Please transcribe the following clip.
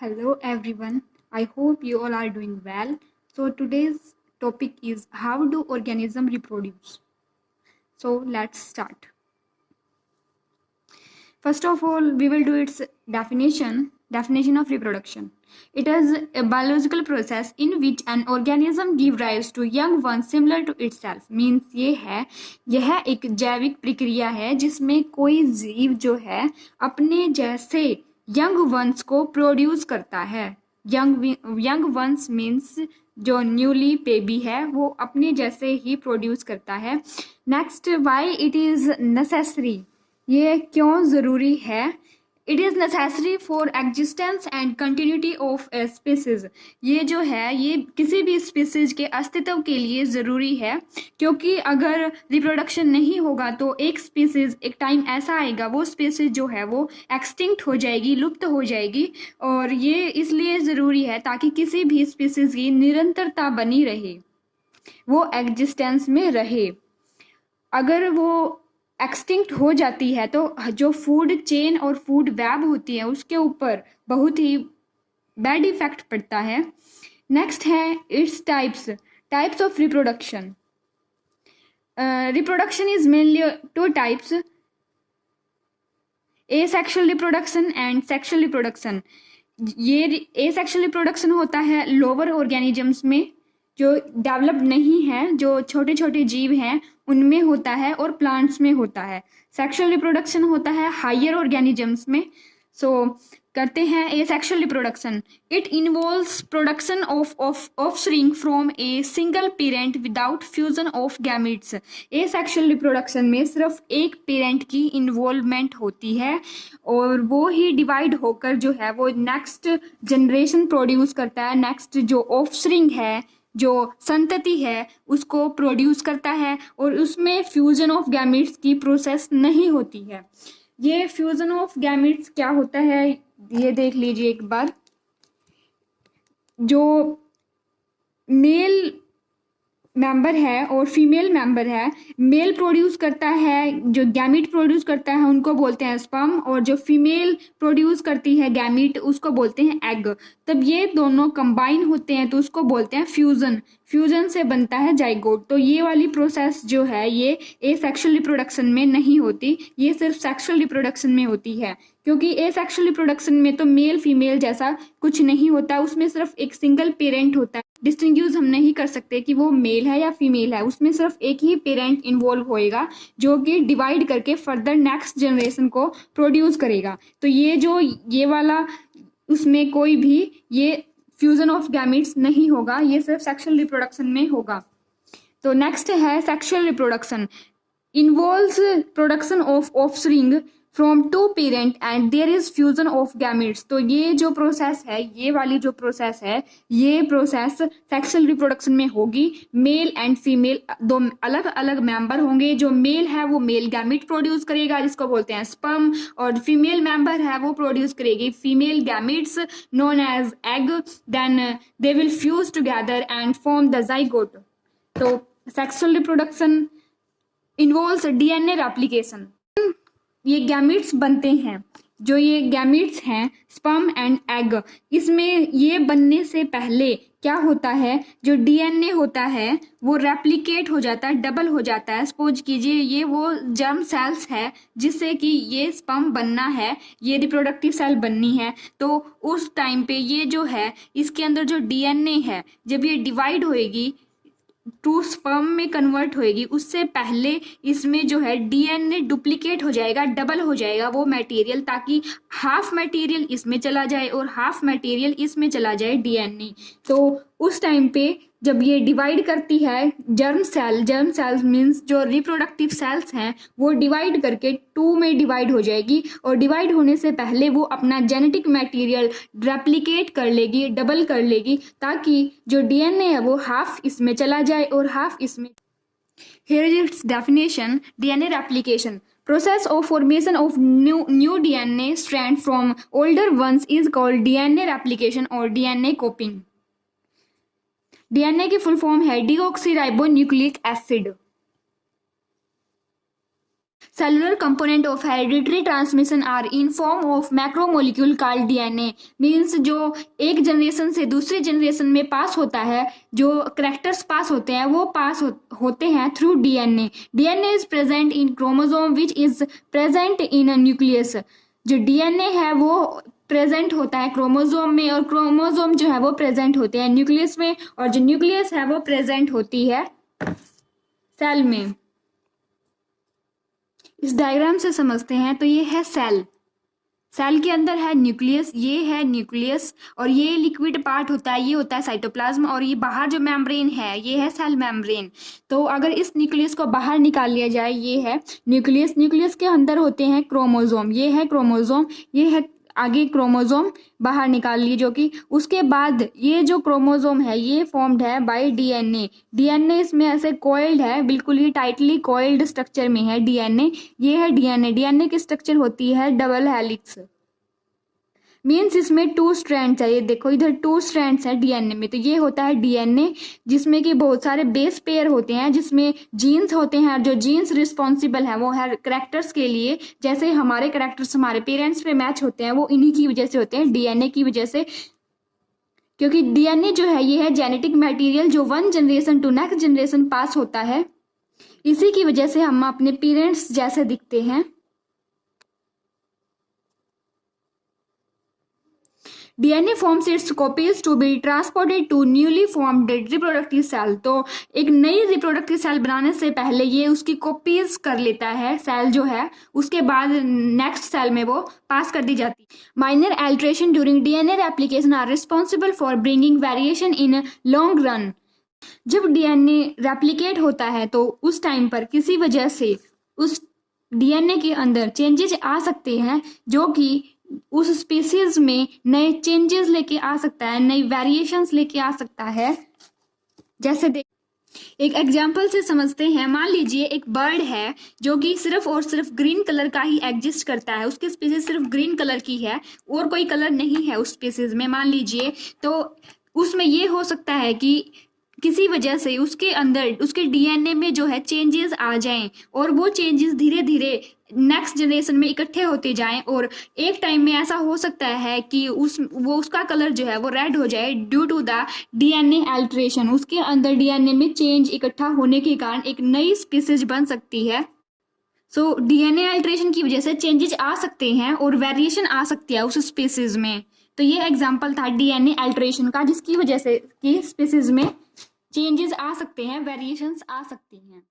Hello everyone. I hope you all are doing well. So today's topic is how do organisms reproduce? So let's start. First of all, we will do its definition of reproduction. It is a biological process in which an organism gives rise to young ones similar to itself. Means यह एक जैविक प्रक्रिया है जिसमें कोई जीव जो है अपने जैसे यंग वंस को प्रोड्यूस करता है. यंग वंस मीन्स जो न्यूली बेबी है वो अपने जैसे ही प्रोड्यूस करता है. Next, why it is necessary, ये क्यों ज़रूरी है. It is necessary for existence and continuity of a species. ये जो है ये किसी भी स्पीसीज के अस्तित्व के लिए ज़रूरी है, क्योंकि अगर रिप्रोडक्शन नहीं होगा तो एक स्पीसीज एक टाइम ऐसा आएगा वो स्पीसीज जो है वो एक्सटिंक्ट हो जाएगी, लुप्त हो जाएगी. और ये इसलिए ज़रूरी है ताकि किसी भी स्पीसीज की निरंतरता बनी रहे, वो एग्जिस्टेंस में रहे. अगर वो एक्सटिंक्ट हो जाती है तो जो फूड चेन और फूड वेब होती है उसके ऊपर बहुत ही बैड इफेक्ट पड़ता है. नेक्स्ट है its types of reproduction. Reproduction is mainly two types, asexual reproduction and sexual reproduction. ये एसेक्सुअल रिप्रोडक्शन होता है लोअर ऑर्गेनिजम्स में, जो डेवलप नहीं है, जो छोटे छोटे जीव हैं उनमें होता है, और प्लांट्स में होता है. सेक्सुअल रिप्रोडक्शन होता है हायर ऑर्गेनिजम्स में. सो करते हैं asexual reproduction. It involves production of offspring from a single parent without fusion of gametes. Asexual reproduction में सिर्फ एक पेरेंट की इन्वॉल्वमेंट होती है और वो ही डिवाइड होकर जो है वो नेक्स्ट जनरेशन प्रोड्यूस करता है. नेक्स्ट जो ऑफस्प्रिंग है, जो संतति है, उसको प्रोड्यूस करता है, और उसमें फ्यूजन ऑफ गैमीट्स की प्रोसेस नहीं होती है. ये फ्यूजन ऑफ गैमीट्स क्या होता है ये देख लीजिए एक बार. जो मेल मेंबर है और फीमेल मेंबर है, मेल प्रोड्यूस करता है, जो गैमीट प्रोड्यूस करता है उनको बोलते हैं स्पर्म, और जो फीमेल प्रोड्यूस करती है गैमीट उसको बोलते हैं एग. तब ये दोनों कंबाइन होते हैं तो उसको बोलते हैं फ्यूजन से बनता है जाइगोट. तो ये वाली प्रोसेस जो है ये एसेक्सुअल रिप्रोडक्शन में नहीं होती, ये सिर्फ सेक्सुअल रिप्रोडक्शन में होती है. क्योंकि एसेक्सुअल रिप्रोडक्शन में तो मेल फीमेल जैसा कुछ नहीं होता, उसमें सिर्फ एक सिंगल पेरेंट होता है. डिस्टिंग्विश हम नहीं कर सकते कि वो मेल है या फीमेल है, उसमें सिर्फ एक ही पेरेंट इन्वॉल्व होएगा जो कि डिवाइड करके फर्दर नेक्स्ट जनरेशन को प्रोड्यूस करेगा. तो ये वाला उसमें कोई भी ये फ्यूजन ऑफ गैमीट्स नहीं होगा, ये सिर्फ सेक्सुअल रिप्रोडक्शन में होगा. तो नेक्स्ट है sexual reproduction. Involves production of offspring from two parent and there is fusion of gametes. तो ये जो प्रोसेस है, ये वाली जो प्रोसेस है, ये प्रोसेस सेक्सुअल रिप्रोडक्शन में होगी. मेल एंड फीमेल दो अलग अलग मेंबर होंगे. जो मेल है वो मेल गैमीट प्रोड्यूस करेगा जिसको बोलते हैं स्पर्म, और फीमेल मेंबर है वो प्रोड्यूस करेगी female gametes known as egg. Then they will fuse together and form the zygote. तो sexual reproduction involves DNA replication. ये गैमीट्स बनते हैं, जो ये गैमीट्स हैं स्पर्म एंड एग, इसमें ये बनने से पहले क्या होता है, जो डीएनए होता है वो रेप्लिकेट हो जाता है, डबल हो जाता है. सपोज कीजिए ये वो जर्म सेल्स है जिससे कि ये स्पर्म बनना है, ये रिप्रोडक्टिव सेल बननी है. तो उस टाइम पे ये जो है इसके अंदर जो डीएनए है, जब ये डिवाइड होएगी टू स्पर्म में कन्वर्ट होएगी, उससे पहले इसमें जो है डीएनए डुप्लीकेट हो जाएगा, डबल हो जाएगा वो मटेरियल, ताकि हाफ मटेरियल इसमें चला जाए और हाफ मटेरियल इसमें चला जाए डीएनए. तो उस टाइम पे जब ये डिवाइड करती है जर्म सेल्स मीन्स जो रिप्रोडक्टिव सेल्स हैं वो डिवाइड करके टू में डिवाइड हो जाएगी, और डिवाइड होने से पहले वो अपना जेनेटिक मटेरियल रेप्लिकेट कर लेगी, डबल कर लेगी, ताकि जो डीएनए है वो हाफ इसमें चला जाए और हाफ इसमें. Here is its definition. DNA replication. Process of formation of new DNA strand from older ones is called DNA replication or DNA copying. DNA की फुल फॉर्म है deoxy ribo nucleic acid. Cellular component of hereditary transmission are in form of macromolecule called DNA. Means जो एक generation से दूसरे generation में पास होता है, जो करेक्टर्स पास होते हैं वो पास होते हैं through DNA. DNA is present in chromosome which is present in nucleus. जो डीएनए है वो प्रेजेंट होता है क्रोमोसोम में, और क्रोमोसोम जो है वो प्रेजेंट होते हैं न्यूक्लियस में, और जो न्यूक्लियस है वो प्रेजेंट होती है सेल में. इस डायग्राम से समझते हैं. तो ये है सेल. सेल के अंदर है न्यूक्लियस, ये है न्यूक्लियस, और ये लिक्विड पार्ट होता है, ये होता है साइटोप्लाज्म, और ये बाहर जो मेम्ब्रेन है ये है सेल मेम्ब्रेन. तो अगर इस न्यूक्लियस को बाहर निकाल लिया जाए, ये है न्यूक्लियस. न्यूक्लियस के अंदर होते हैं क्रोमोसोम, ये है क्रोमोसोम, ये है आगे क्रोमोसोम बाहर निकाल लिए, जो कि उसके बाद ये जो क्रोमोसोम है ये फॉर्म्ड है बाय डीएनए. डीएनए इसमें ऐसे कॉइल्ड है, बिल्कुल ही टाइटली कॉइल्ड स्ट्रक्चर में है डीएनए. ये है डीएनए. डीएनए की स्ट्रक्चर होती है डबल हेलिक्स. मीन्स इसमें 2 स्ट्रैंड्स है. ये देखो इधर 2 स्ट्रैंड्स है डीएनए में. तो ये होता है डीएनए, जिसमें कि बहुत सारे बेस पेयर होते हैं, जिसमें जीन्स होते हैं. जो जीन्स रिस्पॉन्सिबल है वो है करेक्टर्स के लिए. जैसे हमारे करेक्टर्स हमारे पेरेंट्स पे मैच होते हैं, वो इन्हीं की वजह से होते हैं, डीएनए की वजह से. क्योंकि डीएनए जो है ये है जेनेटिक मटेरियल जो 1 generation to next generation pass होता है. इसी की वजह से हम अपने पेरेंट्स जैसे दिखते हैं. DNA forms its copies to be transported to newly formed reproductive cell. तो एक नई रिप्रोडक्टिव सेल बनाने से पहले ये उसकी कॉपीज कर लेता है सेल जो है, उसके बाद नेक्स्ट सेल में वो पास कर दी जाती है. Minor alteration during DNA replication are responsible for bringing variation in long run. जब डीएनए रेप्लिकेट होता है तो उस टाइम पर किसी वजह से उस डीएनए के अंदर चेंजेस आ सकते हैं, जो कि उस स्पीसीज में नए चेंजेस लेके आ सकता है, नई वेरिएशंस लेके आ सकता है. जैसे एक एग्जाम्पल से समझते हैं. मान लीजिए एक बर्ड है जो कि सिर्फ और सिर्फ ग्रीन कलर का ही एग्जिस्ट करता है, उसकी स्पीसीज सिर्फ ग्रीन कलर की है और कोई कलर नहीं है उस स्पीसीज में मान लीजिए. तो उसमें ये हो सकता है कि किसी वजह से उसके अंदर उसके डीएनए में जो है चेंजेस आ जाएं, और वो चेंजेस धीरे धीरे नेक्स्ट जनरेशन में इकट्ठे होते जाएं, और एक टाइम में ऐसा हो सकता है कि उसका कलर जो है वो रेड हो जाए due to the DNA alteration. उसके अंदर डीएनए में चेंज इकट्ठा होने के कारण एक नई स्पीसीज बन सकती है. सो डीएनए अल्टरेशन की वजह से चेंजेस आ सकते हैं और वेरिएशन आ सकती है उस स्पीसीज में. तो ये एग्जाम्पल था डीएनए अल्टरेशन का, जिसकी वजह से कि स्पीसीज में चेंजेस आ सकते हैं, वेरिएशंस आ सकती हैं.